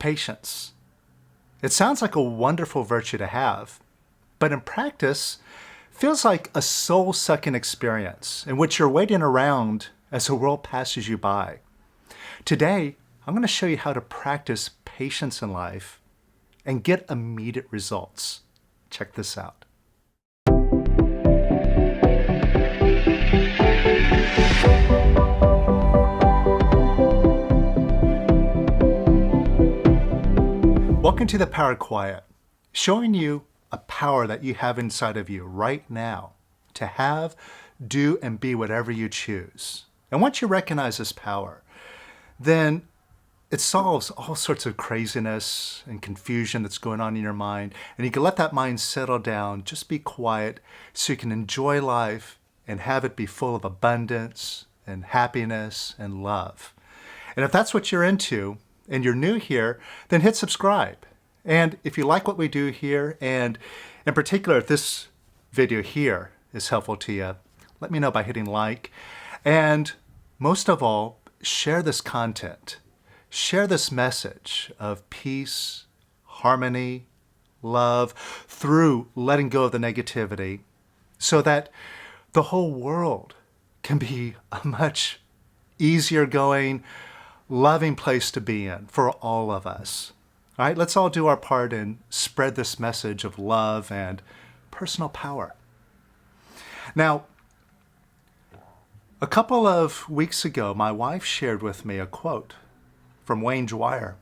patience. It sounds like a wonderful virtue to have, but in practice, feels like a soul-sucking experience in which you're waiting around as the world passes you by. Today, I'm going to show you how to practice patience in life and get immediate results. Check this out. Welcome to the Power of Quiet, showing you a power that you have inside of you right now to have, do, and be whatever you choose. And once you recognize this power, then it solves all sorts of craziness and confusion that's going on in your mind. And you can let that mind settle down, just be quiet, so you can enjoy life and have it be full of abundance and happiness and love. And if that's what you're into, and you're new here, then hit subscribe. And if you like what we do here, and in particular, if this video here is helpful to you, let me know by hitting like. And most of all, share this content. Share this message of peace, harmony, love, through letting go of the negativity, so that the whole world can be a much easier going, loving place to be in for all of us. All right, let's all do our part and spread this message of love and personal power. Now, a couple of weeks ago, my wife shared with me a quote from Wayne Dyer.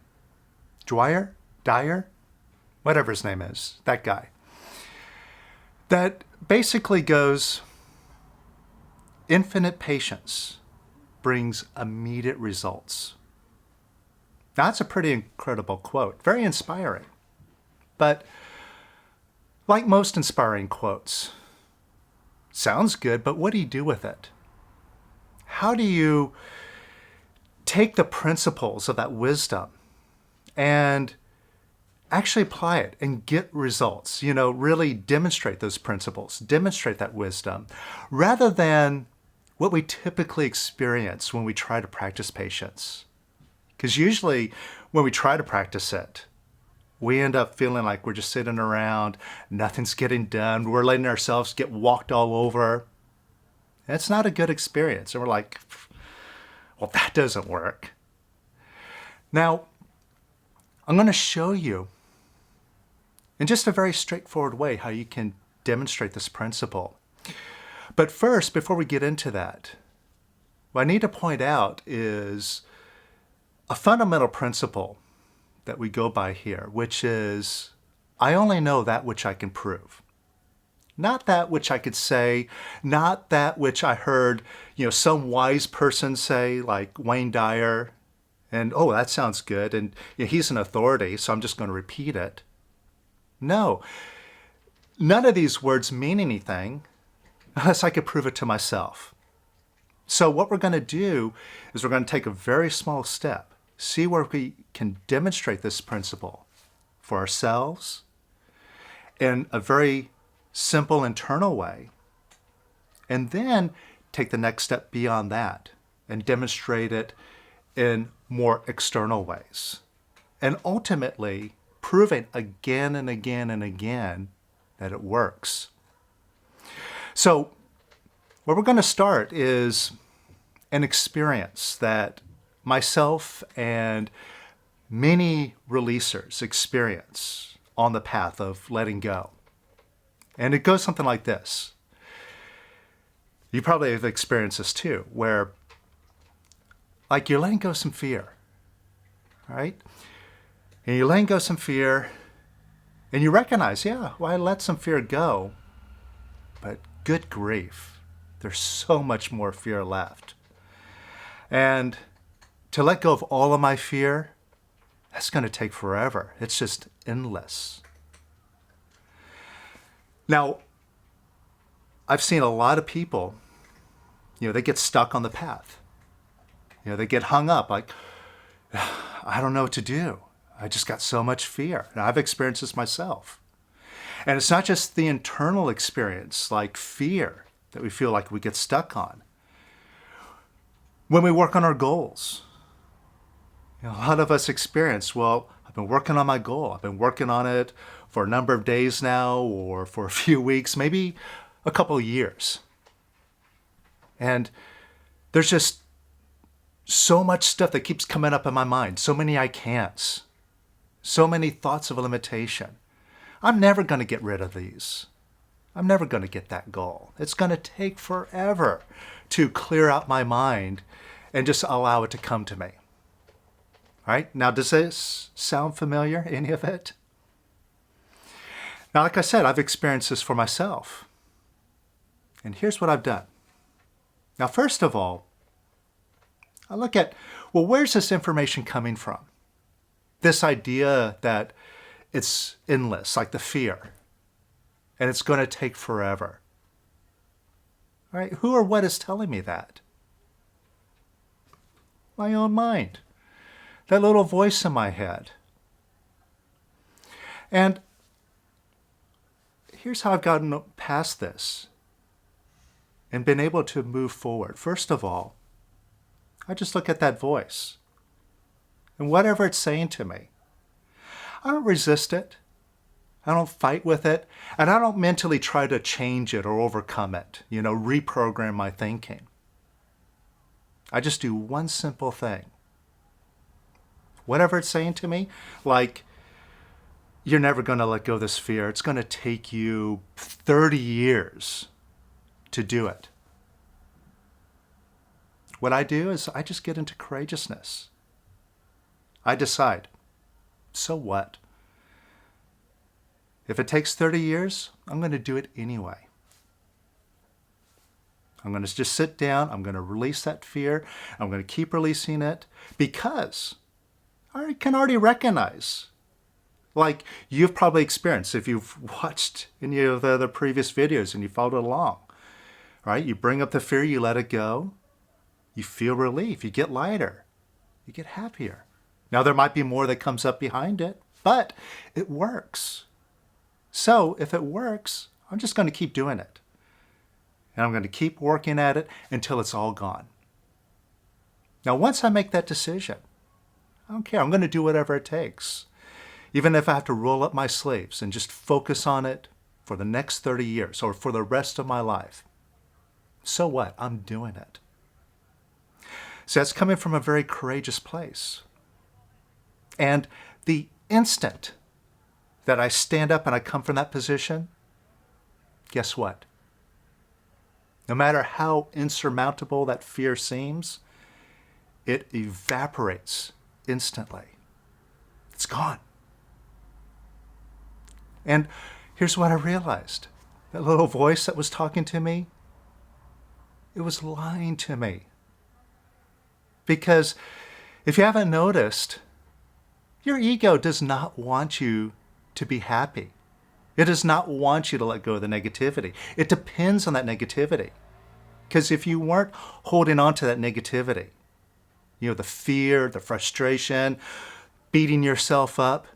Dyer? Whatever his name is, that guy. That basically goes, infinite patience brings immediate results. Now, that's a pretty incredible quote, very inspiring. But like most inspiring quotes, sounds good, but what do you do with it? How do you take the principles of that wisdom and actually apply it and get results? You know, really demonstrate those principles, demonstrate that wisdom, rather than what we typically experience when we try to practice patience. Because usually when we try to practice it, we end up feeling like we're just sitting around, nothing's getting done, we're letting ourselves get walked all over. It's not a good experience. And we're like, well, that doesn't work. Now, I'm going to show you in just a very straightforward way how you can demonstrate this principle. But first, before we get into that, what I need to point out is a fundamental principle that we go by here, which is, I only know that which I can prove. Not that which I could say, not that which I heard, some wise person say, like Wayne Dyer, and oh, that sounds good, and he's an authority, so I'm just going to repeat it. No, none of these words mean anything unless I could prove it to myself. So what we're going to do is we're going to take a very small step, see where we can demonstrate this principle for ourselves in a very simple internal way, and then take the next step beyond that and demonstrate it in more external ways. And ultimately, proving again and again and again that it works. So where we're going to start is an experience that myself and many releasers experience on the path of letting go. And it goes something like this. You probably have experienced this too, where like you're letting go of some fear, right? And you're letting go of some fear and you recognize, yeah, well, I let some fear go, but good grief, there's so much more fear left. And to let go of all of my fear, that's going to take forever. It's just endless. Now, I've seen a lot of people, they get stuck on the path. They get hung up like, I don't know what to do. I just got so much fear. And I've experienced this myself. And it's not just the internal experience, like fear, that we feel like we get stuck on. When we work on our goals, a lot of us experience, well, I've been working on my goal. I've been working on it for a number of days now, or for a few weeks, maybe a couple of years. And there's just so much stuff that keeps coming up in my mind, so many I can'ts, so many thoughts of limitation. I'm never going to get rid of these. I'm never going to get that goal. It's going to take forever to clear out my mind and just allow it to come to me. All right, now does this sound familiar, any of it? Now, like I said, I've experienced this for myself. And here's what I've done. Now, first of all, I look at, well, where's this information coming from? This idea that it's endless, like the fear, and it's going to take forever. All right, who or what is telling me that? My own mind. That little voice in my head. And here's how I've gotten past this and been able to move forward. First of all, I just look at that voice and whatever it's saying to me, I don't resist it. I don't fight with it. And I don't mentally try to change it or overcome it, reprogram my thinking. I just do one simple thing. Whatever it's saying to me, like, you're never going to let go of this fear. It's going to take you 30 years to do it. What I do is I just get into courageousness. I decide, so what? If it takes 30 years, I'm going to do it anyway. I'm going to just sit down. I'm going to release that fear. I'm going to keep releasing it because I can already recognize, like you've probably experienced if you've watched any of the other previous videos and you followed along, right? You bring up the fear, you let it go. You feel relief. You get lighter. You get happier. Now, there might be more that comes up behind it, but it works. So if it works, I'm just going to keep doing it. And I'm going to keep working at it until it's all gone. Now, once I make that decision, I don't care. I'm going to do whatever it takes. Even if I have to roll up my sleeves and just focus on it for the next 30 years or for the rest of my life. So what? I'm doing it. So that's coming from a very courageous place. And the instant that I stand up and I come from that position, guess what? No matter how insurmountable that fear seems, it evaporates instantly. It's gone. And here's what I realized. That little voice that was talking to me, it was lying to me. Because if you haven't noticed, your ego does not want you to be happy. It does not want you to let go of the negativity. It depends on that negativity. Because if you weren't holding on to that negativity, the fear, the frustration, beating yourself up,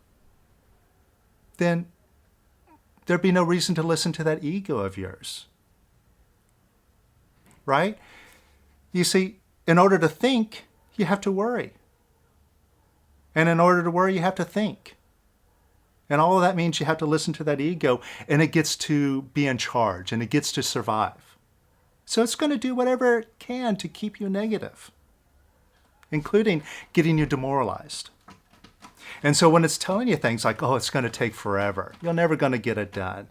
then there'd be no reason to listen to that ego of yours. Right? You see, in order to think, you have to worry. And in order to worry, you have to think. And all of that means you have to listen to that ego, and it gets to be in charge, and it gets to survive. So it's going to do whatever it can to keep you negative, including getting you demoralized. And so when it's telling you things like, oh, it's going to take forever, you're never going to get it done,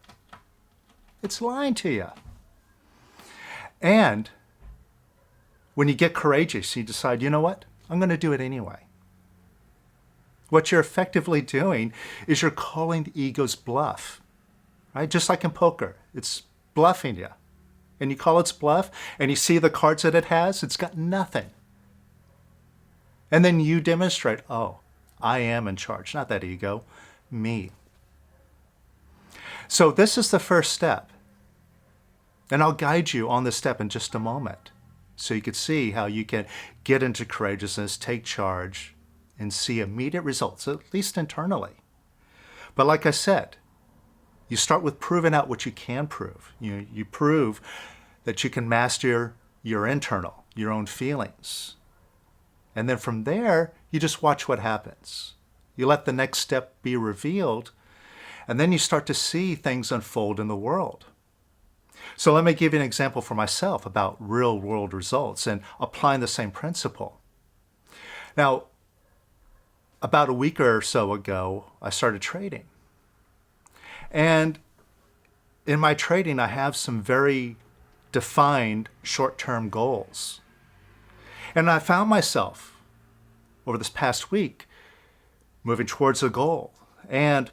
it's lying to you. And when you get courageous, you decide, you know what? I'm going to do it anyway. What you're effectively doing is you're calling the ego's bluff, right? Just like in poker, it's bluffing you. And you call its bluff, and you see the cards that it has, it's got nothing. And then you demonstrate, oh, I am in charge, not that ego, me. So this is the first step. And I'll guide you on this step in just a moment, so you can see how you can get into courageousness, take charge, and see immediate results, at least internally. But like I said, you start with proving out what you can prove. You prove that you can master your internal, your own feelings. And then from there, you just watch what happens. You let the next step be revealed, and then you start to see things unfold in the world. So let me give you an example for myself about real world results and applying the same principle. Now, about a week or so ago, I started trading. And in my trading, I have some very defined short-term goals. And I found myself over this past week moving towards a goal and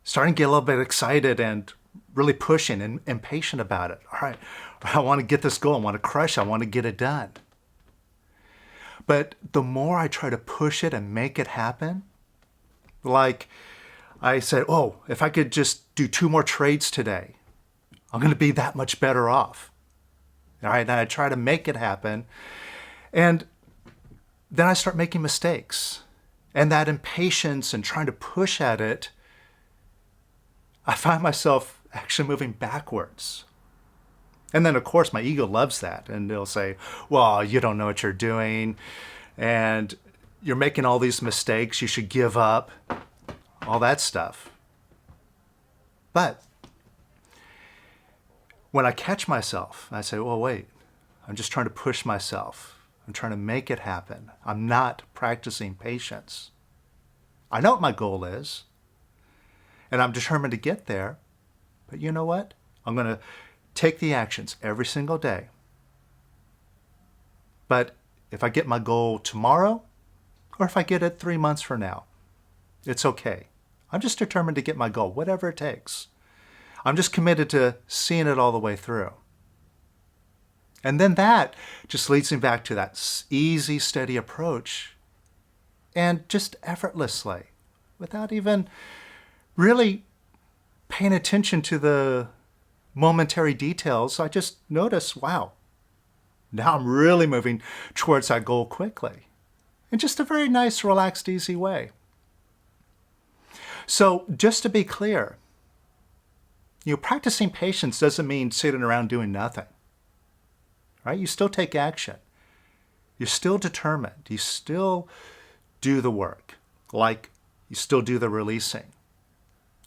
starting to get a little bit excited and really pushing and impatient about it. All right, I want to get this goal. I want to crush it. I want to get it done. But the more I try to push it and make it happen, like I said, oh, if I could just do 2 more trades today, I'm going to be that much better off. All right, and I try to make it happen. And then I start making mistakes. And that impatience and trying to push at it, I find myself actually moving backwards. And then, of course, my ego loves that. And they'll say, well, you don't know what you're doing. And you're making all these mistakes. You should give up. All that stuff. But when I catch myself, I say, well, wait, I'm just trying to push myself. I'm trying to make it happen. I'm not practicing patience. I know what my goal is, and I'm determined to get there. But you know what? I'm going to take the actions every single day. But if I get my goal tomorrow, or if I get it 3 months from now, it's okay. I'm just determined to get my goal, whatever it takes. I'm just committed to seeing it all the way through. And then that just leads me back to that easy, steady approach, and just effortlessly, without even really paying attention to the momentary details, I just notice, wow, now I'm really moving towards that goal quickly. In just a very nice, relaxed, easy way. So just to be clear, practicing patience doesn't mean sitting around doing nothing. Right? You still take action. You're still determined. You still do the work. Like you still do the releasing.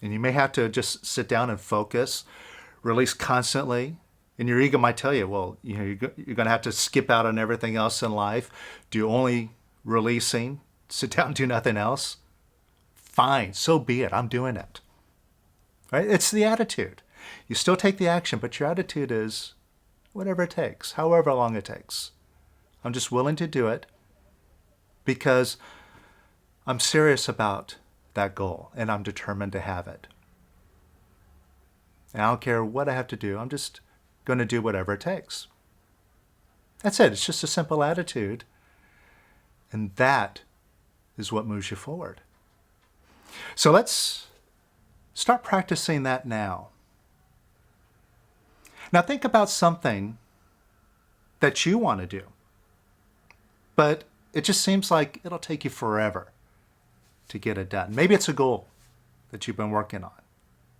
And you may have to just sit down and focus, release constantly. And your ego might tell you, well, you're going to have to skip out on everything else in life. Do only releasing. Sit down and do nothing else. Fine, so be it. I'm doing it. Right? It's the attitude. You still take the action, but your attitude is whatever it takes, however long it takes. I'm just willing to do it because I'm serious about that goal and I'm determined to have it. And I don't care what I have to do. I'm just going to do whatever it takes. That's it. It's just a simple attitude. And that is what moves you forward. So let's start practicing that now. Now think about something that you want to do, but it just seems like it'll take you forever to get it done. Maybe it's a goal that you've been working on.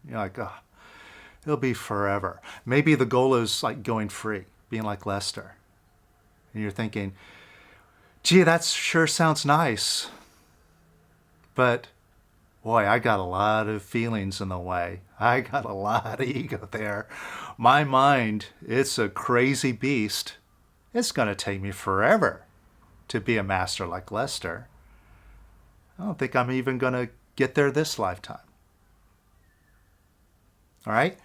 You're like, oh, it'll be forever. Maybe the goal is like going free, being like Lester. And you're thinking, gee, that sure sounds nice, but boy, I got a lot of feelings in the way. I got a lot of ego there. My mind, it's a crazy beast. It's going to take me forever to be a master like Lester. I don't think I'm even going to get there this lifetime. All right?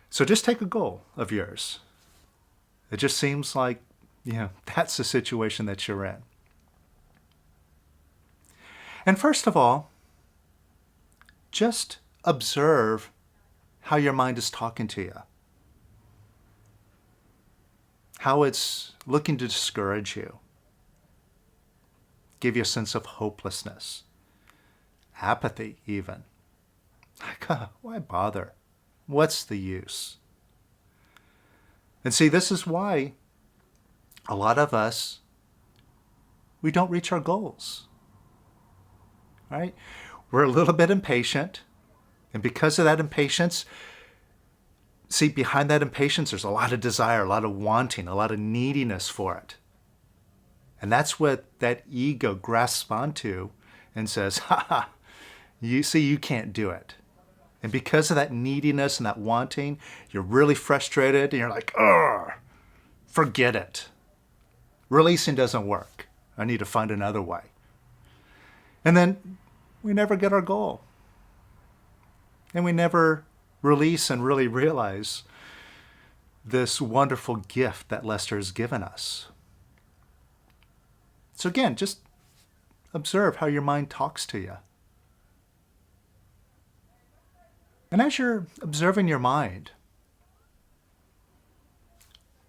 So just take a goal of yours. It just seems like, that's the situation that you're in. And first of all, just observe how your mind is talking to you. How it's looking to discourage you. Give you a sense of hopelessness. Apathy, even. Like, why bother? What's the use? And see, this is why a lot of us, we don't reach our goals. Right? We're a little bit impatient. And because of that impatience, see, behind that impatience, there's a lot of desire, a lot of wanting, a lot of neediness for it. And that's what that ego grasps onto and says, ha ha, you see, you can't do it. And because of that neediness and that wanting, you're really frustrated and you're like, ugh, forget it. Releasing doesn't work. I need to find another way. And then we never get our goal. And we never release and really realize this wonderful gift that Lester has given us. So again, just observe how your mind talks to you. And as you're observing your mind,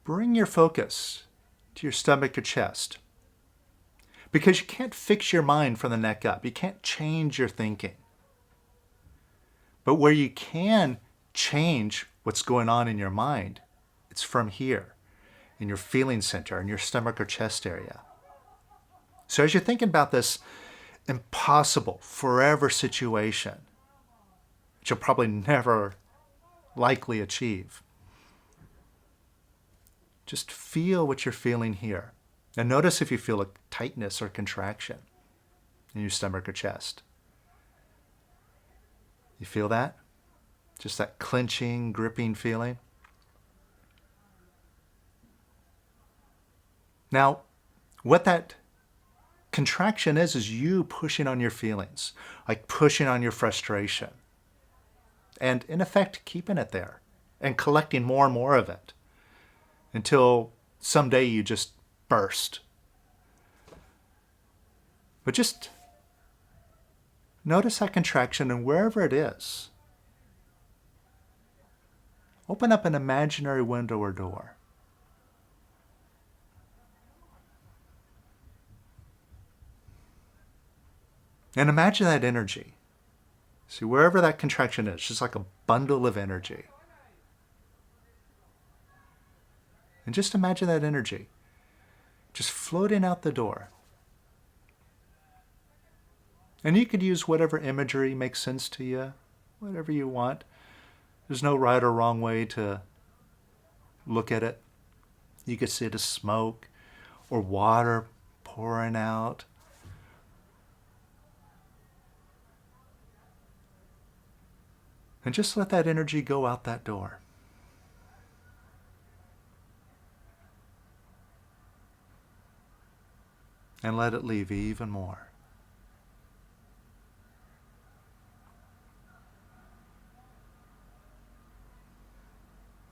bring your focus to your stomach or chest. Because you can't fix your mind from the neck up. You can't change your thinking. But where you can change what's going on in your mind, it's from here, in your feeling center, in your stomach or chest area. So as you're thinking about this impossible, forever situation, which you'll probably never likely achieve, just feel what you're feeling here. And notice if you feel a tightness or contraction in your stomach or chest. You feel that? Just that clenching, gripping feeling? Now, what that contraction is you pushing on your feelings, like pushing on your frustration. And in effect, keeping it there and collecting more and more of it until someday you just burst. But just notice that contraction, and wherever it is, open up an imaginary window or door. And imagine that energy. See, wherever that contraction is, just like a bundle of energy. And just imagine that energy just floating out the door. And you could use whatever imagery makes sense to you, whatever you want. There's no right or wrong way to look at it. You could see it as smoke or water pouring out. And just let that energy go out that door. And let it leave even more.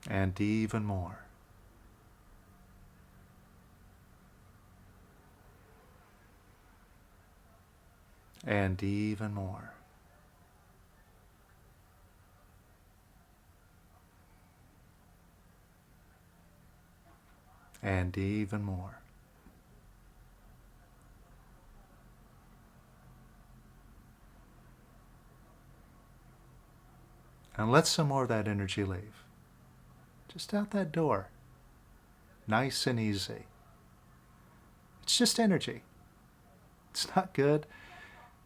And even more. And even more. And even more. And let some more of that energy leave. Just out that door. Nice and easy. It's just energy. It's not good.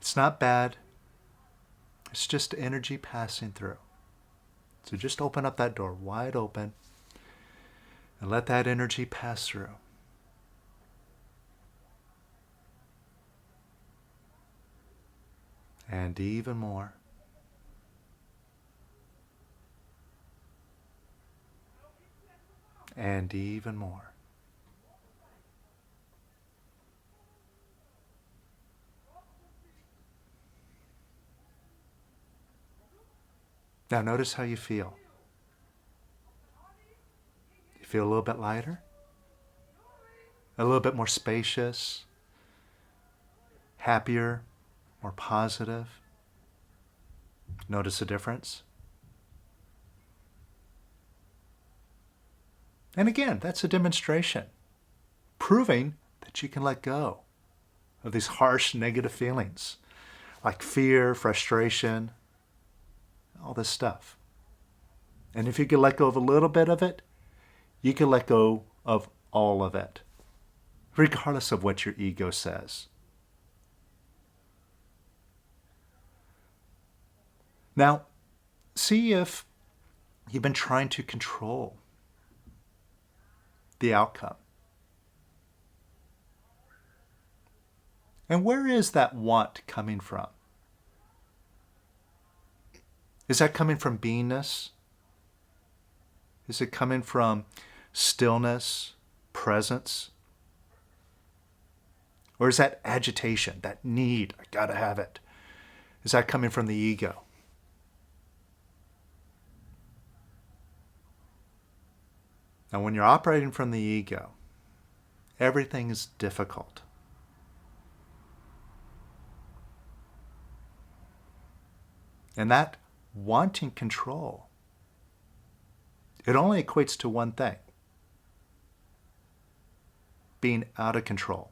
It's not bad. It's just energy passing through. So just open up that door wide open and let that energy pass through. And even more. And even more. Now notice how you feel. You feel a little bit lighter? A little bit more spacious? Happier? More positive? Notice a difference? And again, that's a demonstration, proving that you can let go of these harsh negative feelings like fear, frustration, all this stuff. And if you can let go of a little bit of it, you can let go of all of it, regardless of what your ego says. Now, see if you've been trying to control the outcome. And where is that want coming from? Is that coming from beingness? Is it coming from stillness, presence? Or is that agitation, that need, I gotta have it? Is that coming from the ego? Now, when you're operating from the ego, everything is difficult. And that wanting control, it only equates to one thing: being out of control.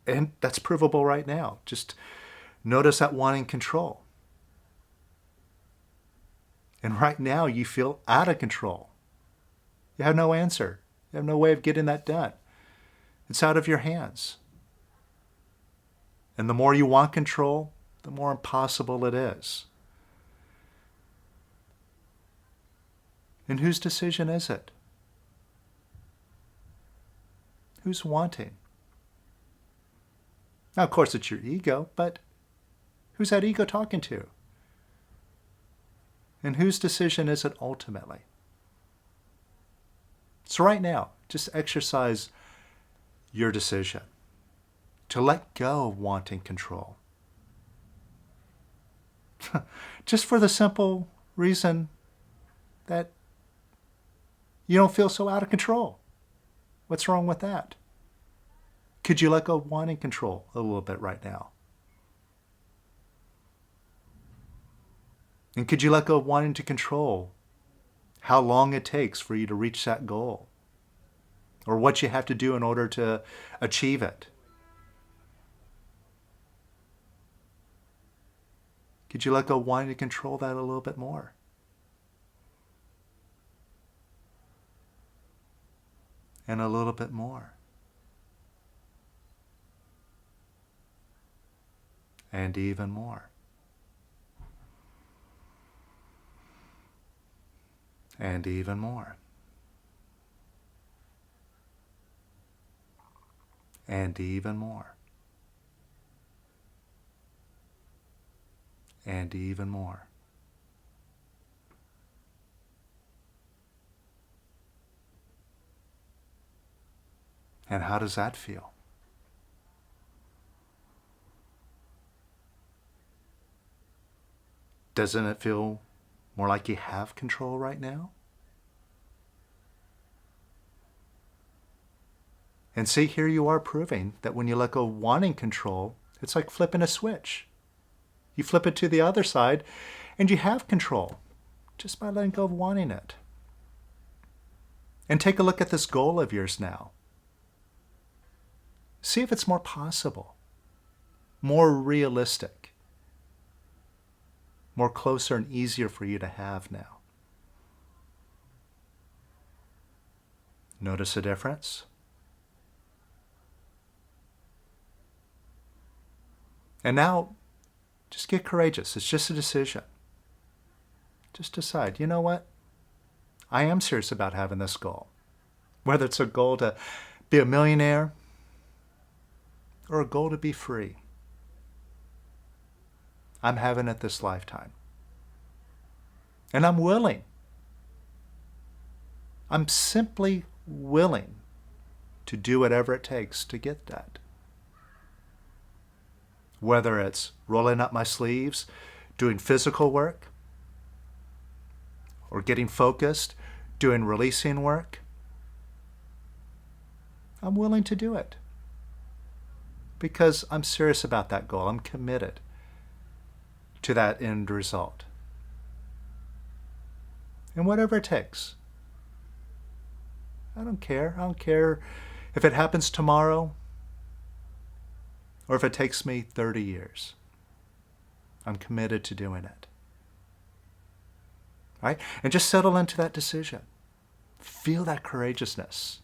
And that's provable right now. Just notice that wanting control. And right now you feel out of control. You have no answer. You have no way of getting that done. It's out of your hands. And the more you want control, the more impossible it is. And whose decision is it? Who's wanting? Now, of course, it's your ego, but who's that ego talking to? And whose decision is it ultimately? So right now, just exercise your decision to let go of wanting control. Just for the simple reason that you don't feel so out of control. What's wrong with that? Could you let go of wanting control a little bit right now? And could you let go of wanting to control how long it takes for you to reach that goal? Or what you have to do in order to achieve it? Could you let go of wanting to control that a little bit more? And a little bit more. And even more. And even more. And even more. And even more. And how does that feel? Doesn't it feel more like you have control right now? And see, here you are proving that when you let go of wanting control, it's like flipping a switch. You flip it to the other side and you have control just by letting go of wanting it. And take a look at this goal of yours now. See if it's more possible, more realistic, more closer and easier for you to have now. Notice a difference? And now, just get courageous. It's just a decision. Just decide, you know what? I am serious about having this goal. Whether it's a goal to be a millionaire or a goal to be free. I'm having it this lifetime. And I'm willing. I'm simply willing to do whatever it takes to get that. Whether it's rolling up my sleeves, doing physical work, or getting focused, doing releasing work, I'm willing to do it. Because I'm serious about that goal. I'm committed to that end result. And whatever it takes. I don't care. I don't care if it happens tomorrow or if it takes me 30 years. I'm committed to doing it. Right? And just settle into that decision. Feel that courageousness.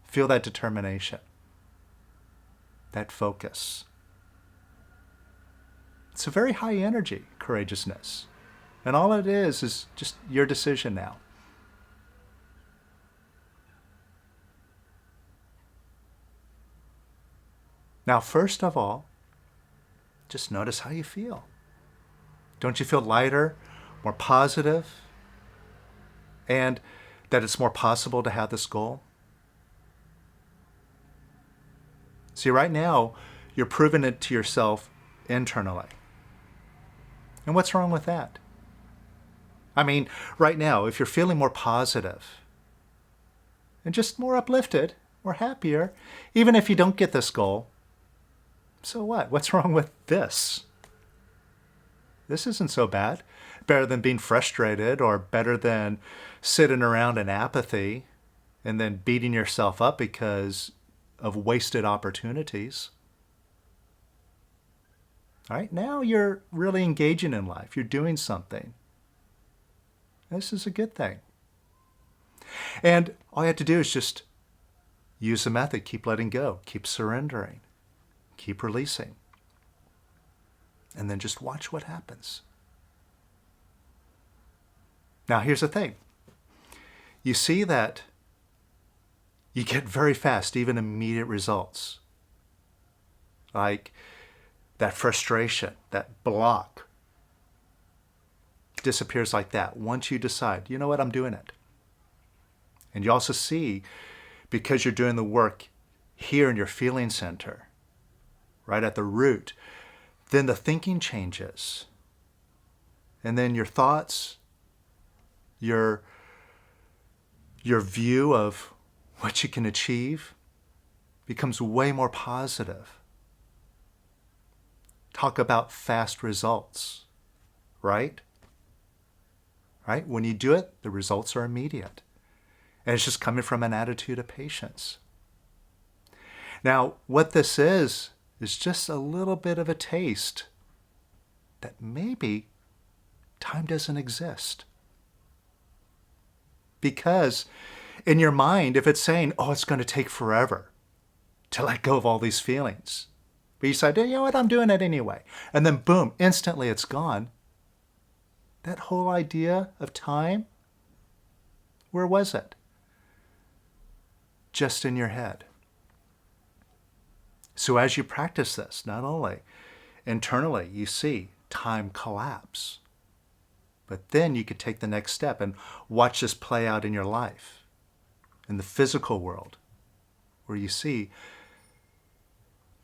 Feel that determination. That focus. It's a very high energy, courageousness. And all it is just your decision now. Now, first of all, just notice how you feel. Don't you feel lighter, more positive, and that it's more possible to have this goal? See, right now, you're proving it to yourself internally. And what's wrong with that? I mean, right now, if you're feeling more positive and just more uplifted or happier, even if you don't get this goal, so what? What's wrong with this? This isn't so bad. Better than being frustrated, or better than sitting around in apathy and then beating yourself up because of wasted opportunities. All right, now you're really engaging in life. You're doing something. This is a good thing. And all you have to do is just use the method. Keep letting go. Keep surrendering. Keep releasing. And then just watch what happens. Now, here's the thing. You see that you get very fast, even immediate results. Like that frustration, that block disappears like that once you decide, you know what, I'm doing it. And you also see, because you're doing the work here in your feeling center, right at the root, then the thinking changes. And then your thoughts, your view of what you can achieve becomes way more positive. Talk about fast results, right? Right? When you do it, the results are immediate. And it's just coming from an attitude of patience. Now, what this is just a little bit of a taste that maybe time doesn't exist. Because in your mind, if it's saying, oh, it's going to take forever to let go of all these feelings, but you decide, you know what, I'm doing it anyway. And then boom, instantly it's gone. That whole idea of time, where was it? Just in your head. So as you practice this, not only internally, you see time collapse, but then you could take the next step and watch this play out in your life, in the physical world, where you see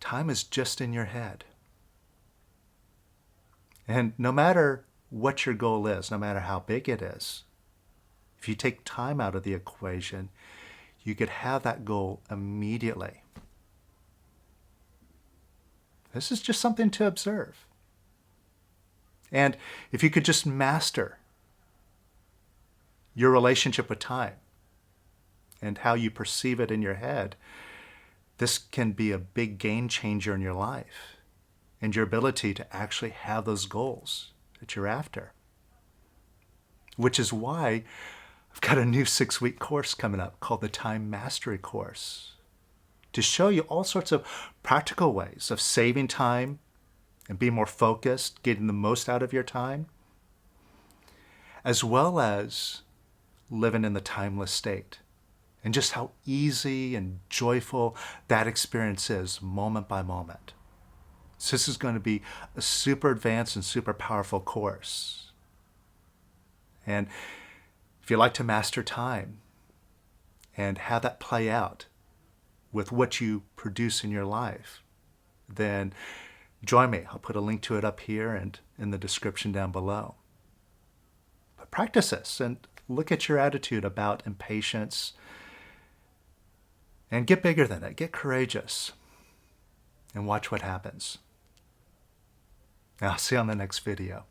time is just in your head. And no matter what your goal is, no matter how big it is, if you take time out of the equation, you could have that goal immediately. This is just something to observe. And if you could just master your relationship with time and how you perceive it in your head, this can be a big game changer in your life and your ability to actually have those goals that you're after. Which is why I've got a new 6-week course coming up called the Time Mastery Course, to show you all sorts of practical ways of saving time and being more focused, getting the most out of your time, as well as living in the timeless state, and just how easy and joyful that experience is moment by moment. So this is going to be a super advanced and super powerful course. And if you like to master time and have that play out with what you produce in your life, then join me. I'll put a link to it up here and in the description down below. But practice this and look at your attitude about impatience and get bigger than it. Get courageous and watch what happens. Now, I'll see you on the next video.